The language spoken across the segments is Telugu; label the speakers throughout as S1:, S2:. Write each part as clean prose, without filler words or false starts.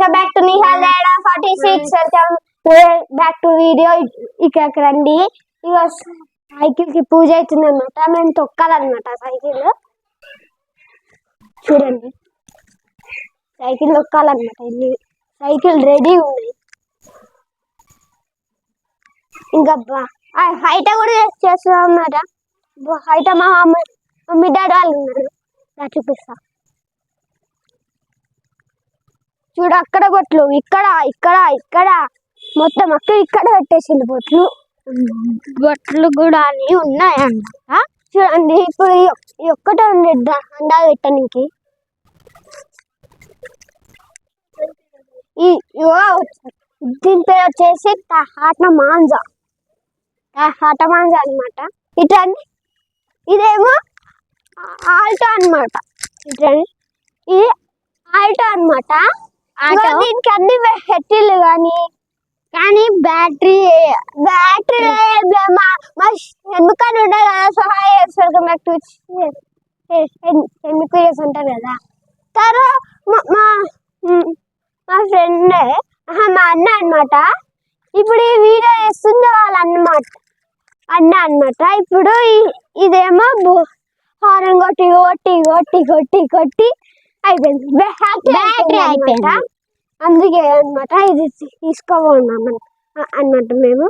S1: వెల్కమ్ బ్యాక్ టు నిహాల్ లేడా 46 వెల్కమ్ బ్యాక్ టు వీడియో. ఇక్కడికి రండి. ఇక సైకిల్ కి పూజ అవుతుంది అనమాట. మేము తొక్కాలన్నమాట సైకిల్. చూడండి సైకిల్ తొక్కాలన్నమాట. ఇల్లు సైకిల్ రెడీ ఉన్నాయి. ఇంకా హైట కూడా చేస్తున్నాం అన్నమాట. హైట మా మమ్మీ డాడీ వాళ్ళు ఉన్నారు. చూపిస్తా చూడు. అక్కడ బొట్లు, ఇక్కడ ఇక్కడ ఇక్కడ మొత్తం అక్కడ ఇక్కడ పెట్టేసింది బొట్లు. బొట్లు కూడా అన్ని ఉన్నాయన్నమాట. చూడండి ఇప్పుడు ఈ ఒక్కటే ఉంది అండా పెట్టడానికి. దీని పేరు వచ్చేసి హాట మాంజా అనమాట. ఇట్లండి ఇదేమో ఆల్టో అనమాట. ఇట్లండి ఇది ఆల్టో అనమాట. దీనికి అన్ని పెట్టిల్లు కానీ బ్యాటరీ ఎందుకని ఉండదు కదా. So hi welcome back to ఎందుకు ఉంటారు కదా. తర్వాత మా ఫ్రెండ్ మా అన్న అనమాట. ఇప్పుడు ఈ వీడియో చేస్తుంది వాళ్ళ అన్న అనమాట. ఇప్పుడు ఇదేమో హార్న్ కొట్టి కొట్టి కొట్టి కొట్టి కొట్టి అయిపోయింది. బ్యాటరీ అయిపోయింది. అందుకే అనమాట ఇది తీసుకోబోన్నాం అన్నట్టు. మేము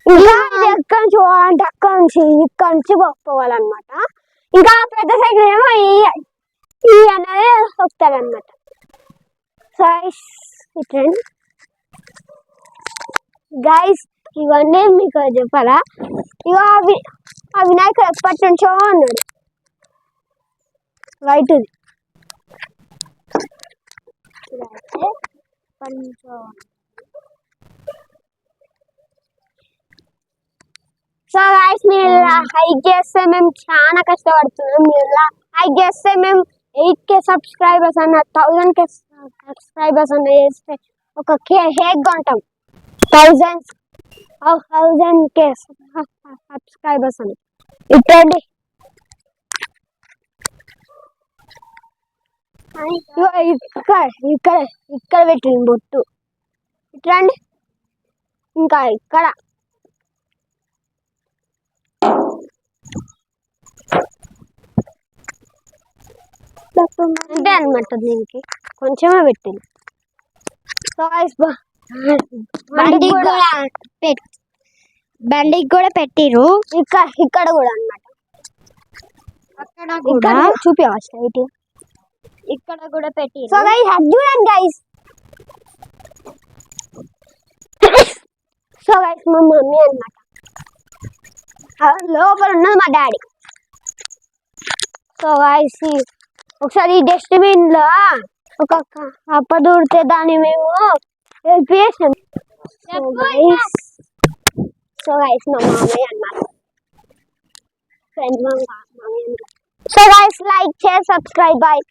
S1: ఇంకా ఎక్కడి నుంచి పోవాలంటే అక్కడ నుంచి ఇక్కడ నుంచి పోవాలన్నమాట. ఇంకా పెద్ద సైకిల్ ఏమో ఈ అనేది వస్తారనమాట. సో గైస్ ఇవన్నీ మీకు చెప్పాలా. ఇక ఆ వినాయకుడు ఎప్పటి నుంచో ఉన్నాడు. వైట్ సో గైస్ మీరు హైక్ చేస్తే మేము చాలా కష్టపడుతున్నాం. మీరు హైక్ చేస్తే మేము 8K సబ్స్క్రైబర్స్ అన్న 1000K సబ్స్క్రైబర్స్ అన్న చేస్తే ఒక కేక్ కొంటాం. 1000K సబ్స్క్రైబర్స్ అని ఇట్టండి. ఇక్కడ పెట్టింది బొట్టు. ఇట్లండి ఇంకా ఇక్కడ అంతే అనమాట. దీనికి కొంచెమే పెట్టింది. బండికి కూడా పెట్టిరు. ఇక్కడ కూడా అనమాట. అక్కడ చూపించవచ్చు లైట్. ఇక్కడ కూడా పెట్టి. సో గైస్ చూడండి గైస్. సో గైస్ మా మమ్మీ అనమాట. లోపల ఉన్నది మా డాడీ. సో గైస్ ఒకసారి ఈ డస్ట్బిన్ లో ఒక కప్ప దూరితే దాన్ని మేము హెల్ప్ చేసాం. సో గైస్ మా మామయ్య అన్నమాట. ఫ్రెండ్ మా మామయ్య. So guys like share subscribe. Bye.